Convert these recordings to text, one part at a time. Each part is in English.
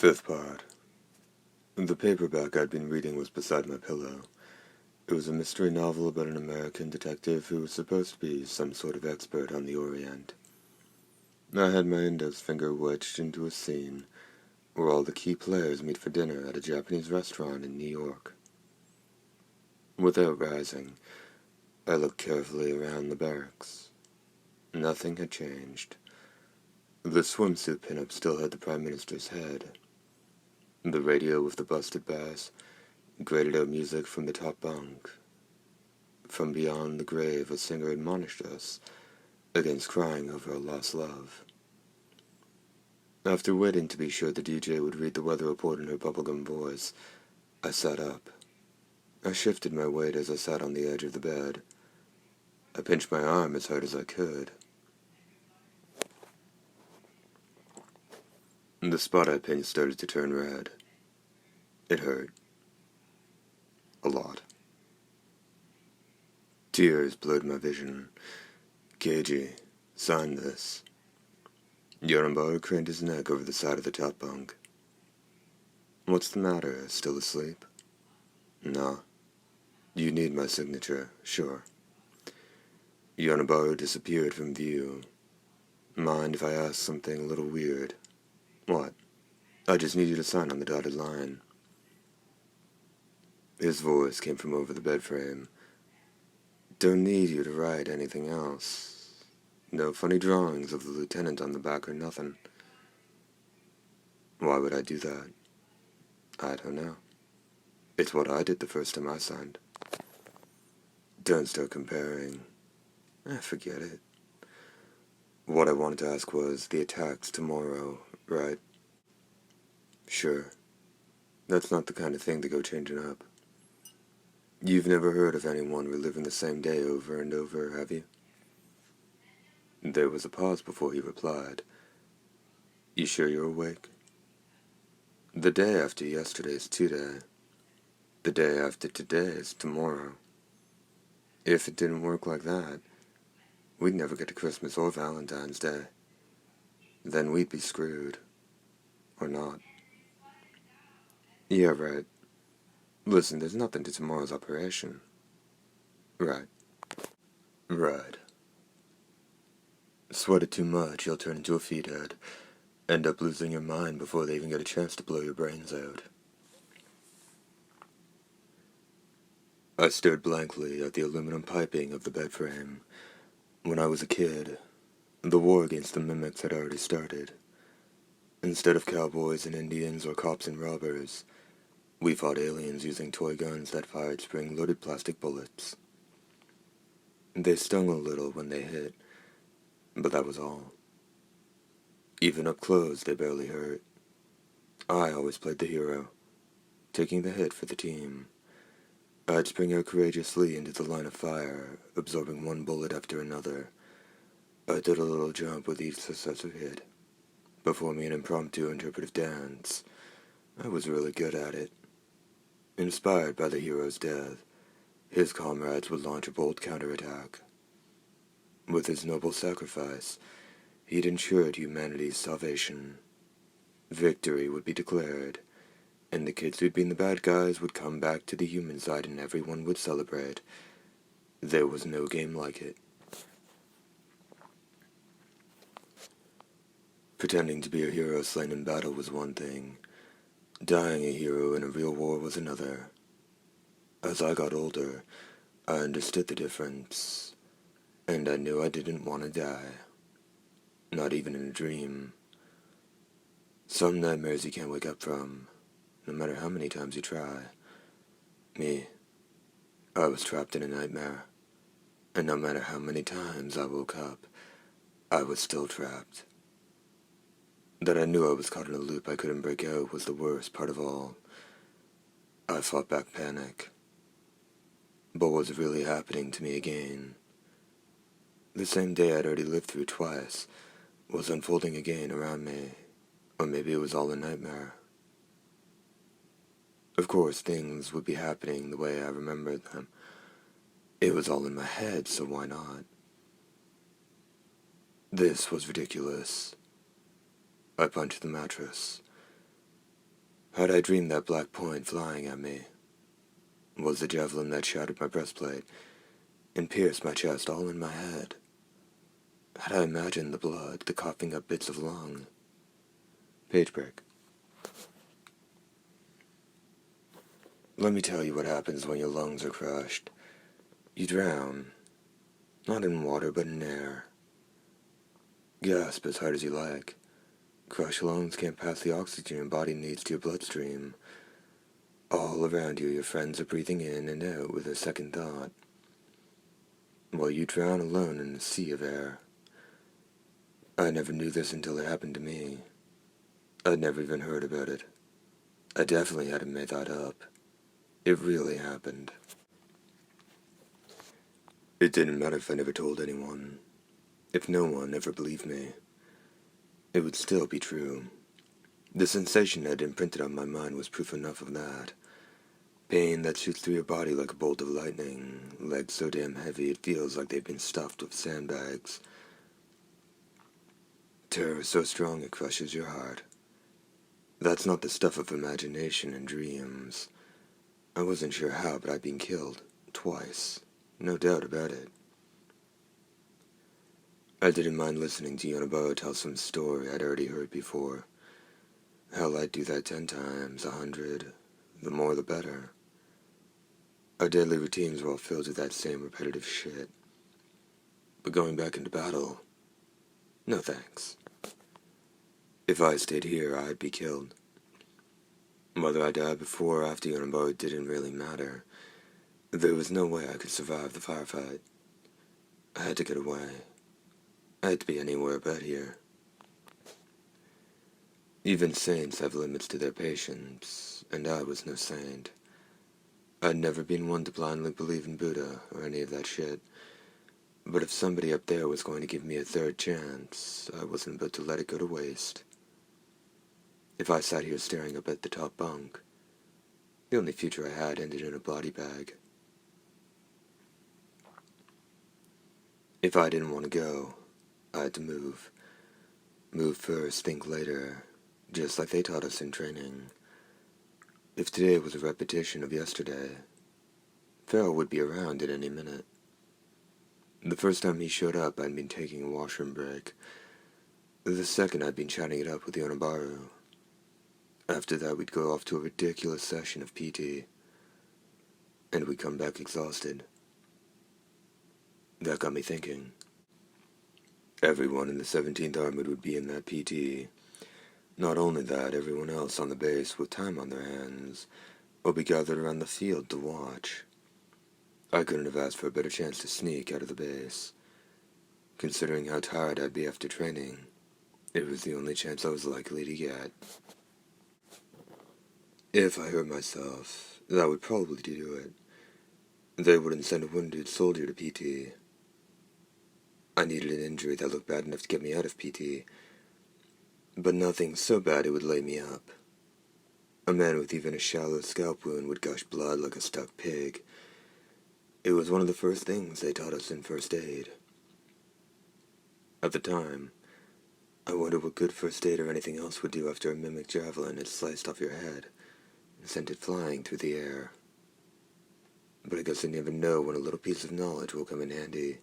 Fifth part. The paperback I'd been reading was beside my pillow. It was a mystery novel about an American detective who was supposed to be some sort of expert on the Orient. I had my index finger wedged into a scene where all the key players meet for dinner at a Japanese restaurant in New York. Without rising, I looked carefully around the barracks. Nothing had changed. The swimsuit pinup still had the Prime Minister's head. The radio with the busted bass graded out music from the top bunk. From beyond the grave, a singer admonished us against crying over a lost love. After waiting to be sure the DJ would read the weather report in her bubblegum voice, I sat up. I shifted my weight as I sat on the edge of the bed. I pinched my arm as hard as I could. The spot I pinched started to turn red. It hurt. A lot. Tears blurred my vision. Keiji, sign this. Yoruba craned his neck over the side of the top bunk. What's the matter? Still asleep? Nah. You need my signature, sure. Yonabaru disappeared from view. Mind if I ask something a little weird? What? I just need you to sign on the dotted line. His voice came from over the bed frame. Don't need you to write anything else. No funny drawings of the lieutenant on the back or nothing. Why would I do that? I don't know. It's what I did the first time I signed. Don't start comparing. Forget it. What I wanted to ask was the attacks tomorrow, right? Sure. That's not the kind of thing to go changing up. You've never heard of anyone reliving the same day over and over, have you? There was a pause before he replied. You sure you're awake? The day after yesterday's today. The day after today is tomorrow. If it didn't work like that, we'd never get to Christmas or Valentine's Day. Then we'd be screwed. Or not. Yeah, right. Listen, there's nothing to tomorrow's operation. Right. Right. Sweat it too much, you'll turn into a feedhead. End up losing your mind before they even get a chance to blow your brains out. I stared blankly at the aluminum piping of the bed frame. When I was a kid, the war against the mimics had already started. Instead of cowboys and Indians or cops and robbers, we fought aliens using toy guns that fired spring-loaded plastic bullets. They stung a little when they hit, but that was all. Even up close, they barely hurt. I always played the hero, taking the hit for the team. I'd spring out courageously into the line of fire, absorbing one bullet after another. I did a little jump with each successive hit. Performing an impromptu interpretive dance. I was really good at it. Inspired by the hero's death, his comrades would launch a bold counterattack. With his noble sacrifice, he'd ensured humanity's salvation. Victory would be declared, and the kids who'd been the bad guys would come back to the human side and everyone would celebrate. There was no game like it. Pretending to be a hero slain in battle was one thing. Dying a hero in a real war was another. As I got older, I understood the difference, and I knew I didn't want to die. Not even in a dream. Some nightmares you can't wake up from, no matter how many times you try. Me, I was trapped in a nightmare, and no matter how many times I woke up, I was still trapped. That I knew I was caught in a loop I couldn't break out was the worst part of all. I fought back panic. But what was really happening to me again, the same day I'd already lived through twice, was unfolding again around me, or maybe it was all a nightmare. Of course, things would be happening the way I remembered them. It was all in my head, so why not? This was ridiculous. I punched the mattress. Had I dreamed that black point flying at me was the javelin that shattered my breastplate and pierced my chest all in my head? Had I imagined the blood, the coughing up bits of lung? Page break. Let me tell you what happens when your lungs are crushed. You drown, not in water but in air. Gasp as hard as you like. Crushed lungs can't pass the oxygen your body needs to your bloodstream. All around you, your friends are breathing in and out with a second thought, while you drown alone in a sea of air. I never knew this until it happened to me. I'd never even heard about it. I definitely hadn't made that up. It really happened. It didn't matter if I never told anyone. If no one ever believed me, it would still be true. The sensation that imprinted on my mind was proof enough of that. Pain that shoots through your body like a bolt of lightning, legs so damn heavy it feels like they've been stuffed with sandbags. Terror so strong it crushes your heart. That's not the stuff of imagination and dreams. I wasn't sure how, but I'd been killed. Twice. No doubt about it. I didn't mind listening to Yonabaro tell some story I'd already heard before. Hell, I'd do that 10 times, 100. The more the better. Our daily routines were all filled with that same repetitive shit. But going back into battle, no thanks. If I stayed here, I'd be killed. Whether I died before or after Yonabaro didn't really matter. There was no way I could survive the firefight. I had to get away. I had to be anywhere but here. Even saints have limits to their patience, and I was no saint. I'd never been one to blindly believe in Buddha or any of that shit. But if somebody up there was going to give me a third chance, I wasn't about to let it go to waste. If I sat here staring up at the top bunk, the only future I had ended in a body bag. If I didn't want to go, I had to move. Move first, think later, just like they taught us in training. If today was a repetition of yesterday, Farrell would be around at any minute. The first time he showed up, I'd been taking a washroom break. The second, I'd been chatting it up with Yonabaro. After that, we'd go off to a ridiculous session of PT, and we'd come back exhausted. That got me thinking. Everyone in the 17th Armored would be in that PT. Not only that, everyone else on the base with time on their hands would be gathered around the field to watch. I couldn't have asked for a better chance to sneak out of the base. Considering how tired I'd be after training, it was the only chance I was likely to get. If I hurt myself, that would probably do it. They wouldn't send a wounded soldier to PT. I needed an injury that looked bad enough to get me out of PT, but nothing so bad it would lay me up. A man with even a shallow scalp wound would gush blood like a stuck pig. It was one of the first things they taught us in first aid. At the time, I wondered what good first aid or anything else would do after a mimic javelin had sliced off your head and sent it flying through the air. But I guess I never know when a little piece of knowledge will come in handy.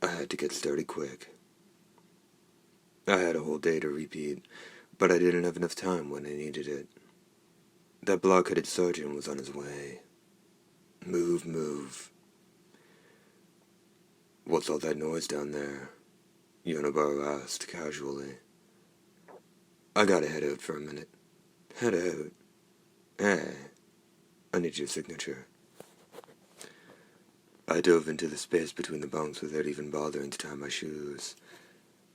I had to get started quick. I had a whole day to repeat, but I didn't have enough time when I needed it. That block-headed sergeant was on his way. Move, move. What's all that noise down there? Yonabaro asked casually. I gotta head out for a minute. Head out? Hey, I need your signature. I dove into the space between the bunks without even bothering to tie my shoes.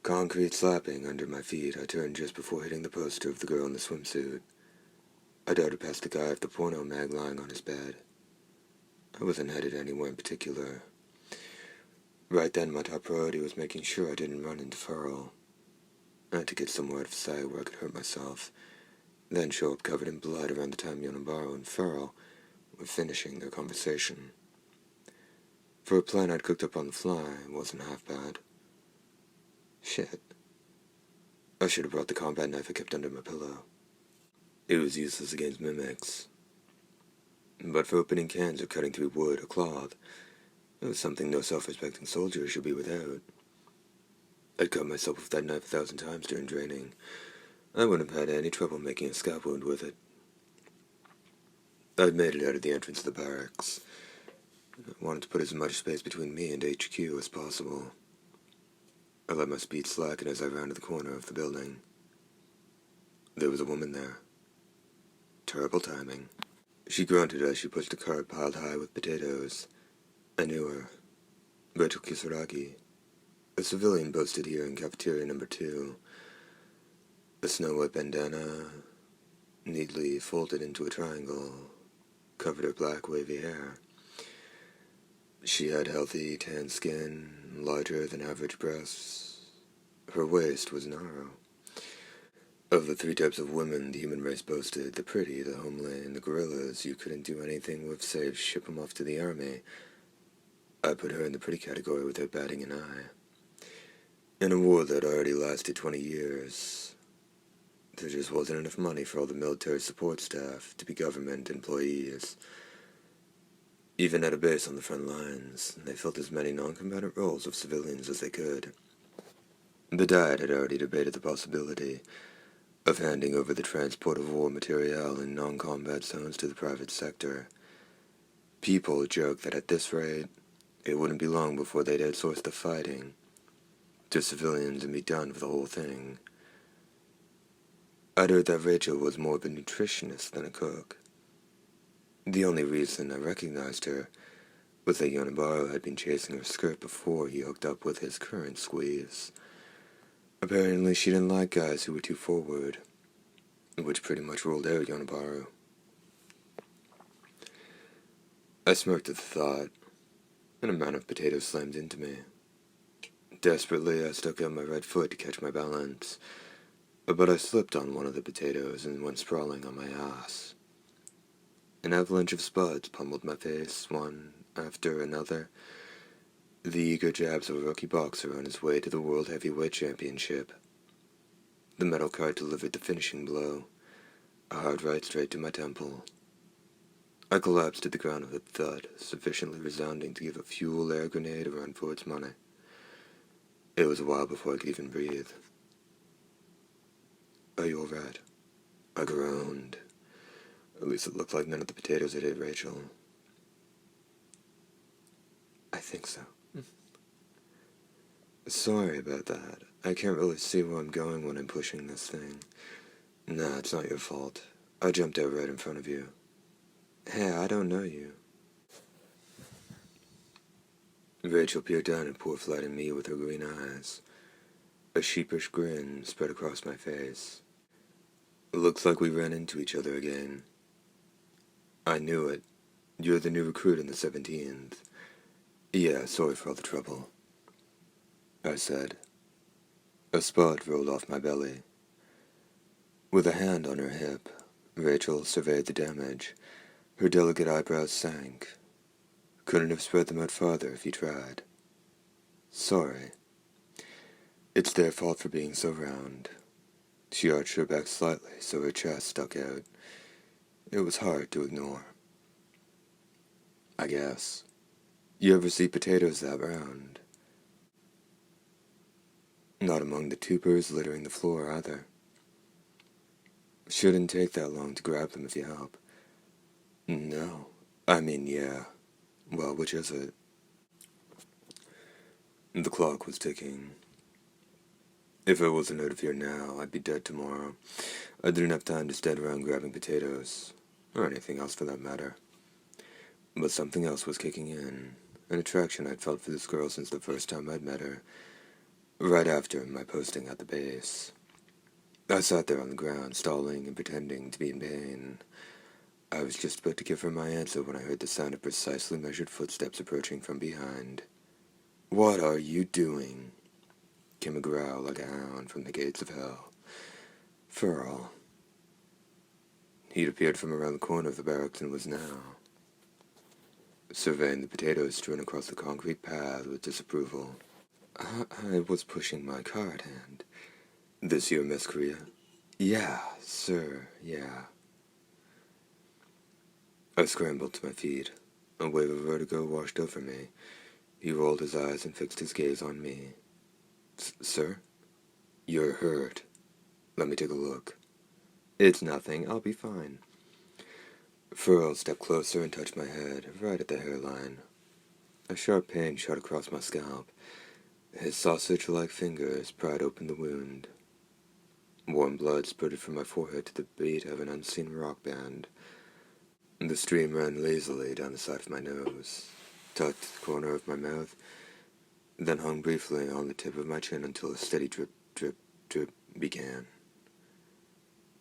Concrete slapping under my feet, I turned just before hitting the poster of the girl in the swimsuit. I darted past the guy with the porno mag lying on his bed. I wasn't headed anywhere in particular. Right then, my top priority was making sure I didn't run into Farrell. I had to get somewhere out of sight where I could hurt myself, then show up covered in blood around the time Yonabaro and Farrell were finishing their conversation. For a plan I'd cooked up on the fly, it wasn't half bad. Shit. I should have brought the combat knife I kept under my pillow. It was useless against mimics, but for opening cans or cutting through wood or cloth, it was something no self-respecting soldier should be without. I'd cut myself with that knife 1,000 times during training. I wouldn't have had any trouble making a scalp wound with it. I'd made it out of the entrance of the barracks. I wanted to put as much space between me and HQ as possible. I let my speed slacken as I rounded the corner of the building. There was a woman there. Terrible timing. She grunted as she pushed a cart piled high with potatoes. I knew her. Rachel Kisaragi, a civilian posted here in cafeteria number 2. A snow-white bandana, neatly folded into a triangle, covered her black wavy hair. She had healthy, tan skin, larger than average breasts. Her waist was narrow. Of the 3 types of women the human race boasted, the pretty, the homely, and the gorillas you couldn't do anything with save ship 'em off to the army, I put her in the pretty category without batting an eye. In a war that already lasted 20 years, there just wasn't enough money for all the military support staff to be government employees. Even at a base on the front lines, they filled as many non-combatant roles of civilians as they could. The Diet had already debated the possibility of handing over the transport of war materiel in non-combat zones to the private sector. People joked that at this rate, it wouldn't be long before they'd outsource the fighting to civilians and be done with the whole thing. I'd heard that Rachel was more of a nutritionist than a cook. The only reason I recognized her was that Yonabaro had been chasing her skirt before he hooked up with his current squeeze. Apparently she didn't like guys who were too forward, which pretty much ruled out Yonabaro. I smirked at the thought, and a mound of potatoes slammed into me. Desperately, I stuck out my right foot to catch my balance, but I slipped on one of the potatoes and went sprawling on my ass. An avalanche of spuds pummeled my face, one after another. The eager jabs of a rookie boxer on his way to the World Heavyweight Championship. The metal cart delivered the finishing blow, a hard right straight to my temple. I collapsed to the ground with a thud, sufficiently resounding to give a fuel air grenade a run for its money. It was a while before I could even breathe. "Are you all right?" I groaned. At least it looked like none of the potatoes had hit Rachel. "I think so." "Sorry about that. I can't really see where I'm going when I'm pushing this thing." "Nah, it's not your fault. I jumped out right in front of you." "Hey, I don't know you." Rachel peered down at poor flat me with her green eyes. A sheepish grin spread across my face. "Looks like we ran into each other again." "I knew it. You're the new recruit in the 17th. Yeah, sorry for all the trouble," I said. A spot rolled off my belly. With a hand on her hip, Rachel surveyed the damage. Her delicate eyebrows sank. Couldn't have spread them out farther if he tried. "Sorry. It's their fault for being so round." She arched her back slightly so her chest stuck out. It was hard to ignore. "I guess. You ever see potatoes that round?" "Not among the tubers littering the floor, either." "Shouldn't take that long to grab them if you help." "No. I mean, yeah. Well, which is it?" The clock was ticking. If I wasn't out of here now, I'd be dead tomorrow. I didn't have time to stand around grabbing potatoes, or anything else for that matter. But something else was kicking in, an attraction I'd felt for this girl since the first time I'd met her, right after my posting at the base. I sat there on the ground, stalling and pretending to be in pain. I was just about to give her my answer when I heard the sound of precisely measured footsteps approaching from behind. "What are you doing?" came a growl like a hound from the gates of hell. Furl. He'd appeared from around the corner of the barracks and was now surveying the potatoes strewn across the concrete path with disapproval. I was pushing my cart hand." "This your Miss Korea?" "Yeah, sir, yeah." I scrambled to my feet. A wave of vertigo washed over me. He rolled his eyes and fixed his gaze on me. Sir? You're hurt. Let me take a look. It's nothing. I'll be fine. Furl stepped closer and touched my head, right at the hairline. A sharp pain shot across my scalp. His sausage-like fingers pried open the wound. Warm blood spurted from my forehead to the beat of an unseen rock band. The stream ran lazily down the side of my nose, touched the corner of my mouth, then hung briefly on the tip of my chin until a steady drip, drip, drip began.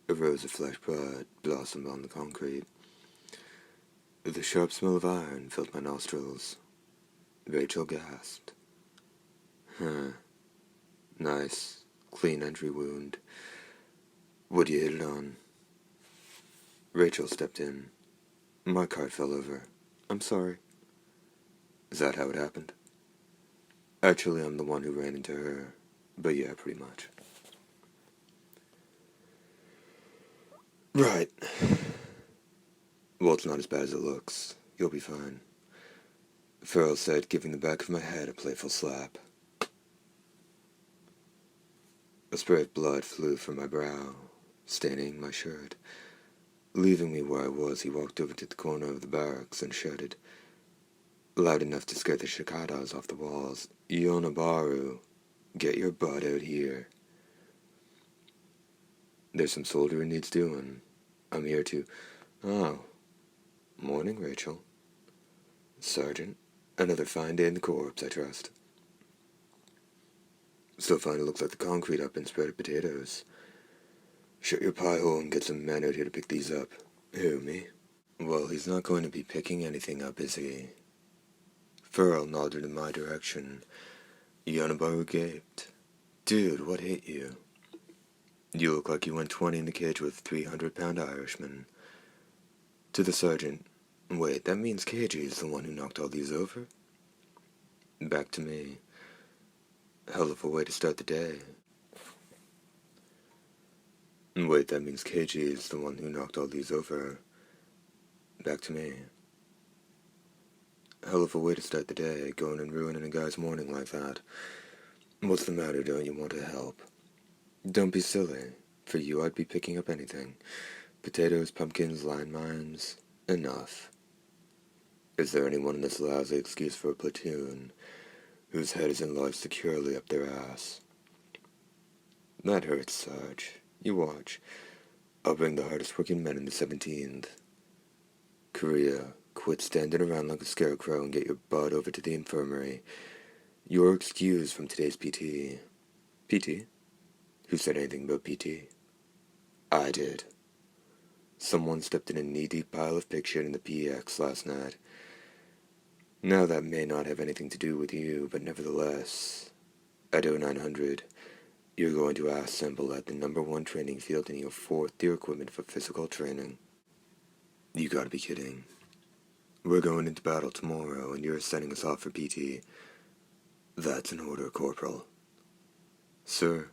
A rose of flesh blood blossomed on the concrete. The sharp smell of iron filled my nostrils. Rachel gasped. Nice, clean entry wound. What'd you hit it on? Rachel stepped in. My car fell over. I'm sorry. Is that how it happened? Actually, I'm the one who ran into her, but yeah, pretty much. Right. Well, it's not as bad as it looks. You'll be fine. Farrell said, giving the back of my head a playful slap. A spray of blood flew from my brow, staining my shirt. Leaving me where I was, he walked over to the corner of the barracks and shouted, loud enough to scare the cicadas off the walls, Yonabaru, get your butt out here. There's some soldering needs doing. I'm here to... Oh. Morning, Rachel. Sergeant. Another fine day in the corps, I trust. So fine it looks like the concrete up in sprouted potatoes. Shut your pie hole and get some men out here to pick these up. Who, me? Well, he's not going to be picking anything up, is he? Furl nodded in my direction. Yonabaru gaped. Dude, what hit you? You look like you went 20 in the cage with 300-pound Irishman. To the sergeant. Wait, that means KG's the one who knocked all these over? Back to me. Hell of a way to start the day. Wait, that means KG's the one who knocked all these over. Back to me. Hell of a way to start the day, going and ruining a guy's morning like that. What's the matter, don't you want to help? Don't be silly. For you, I'd be picking up anything. Potatoes, pumpkins, landmines. Enough. Is there anyone in this lousy excuse for a platoon whose head isn't lodged securely up their ass? That hurts, Sarge. You watch. I'll bring the hardest working men in the 17th. Korea, quit standing around like a scarecrow and get your butt over to the infirmary. You're excused from today's PT. PT? Who said anything about PT? I did. Someone stepped in a knee-deep pile of pig shit in the PX last night. Now that may not have anything to do with you, but nevertheless, at 0900, you're going to assemble at the #1 training field in your 4th year equipment for physical training. You gotta be kidding. We're going into battle tomorrow, and you're sending us off for PT. That's an order, Corporal. Sir,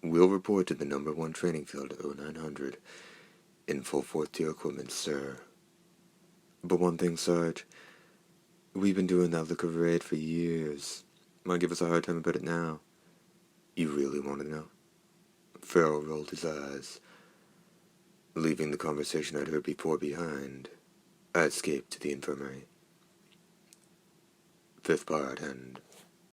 we'll report to the #1 training field at 0900 in full 4th year equipment, sir. But one thing, Sarge, we've been doing that liquor raid for years. Might give us a hard time about it now. You really want to know? Farrell rolled his eyes. Leaving the conversation I'd heard before behind, I escaped to the infirmary. 5th part, and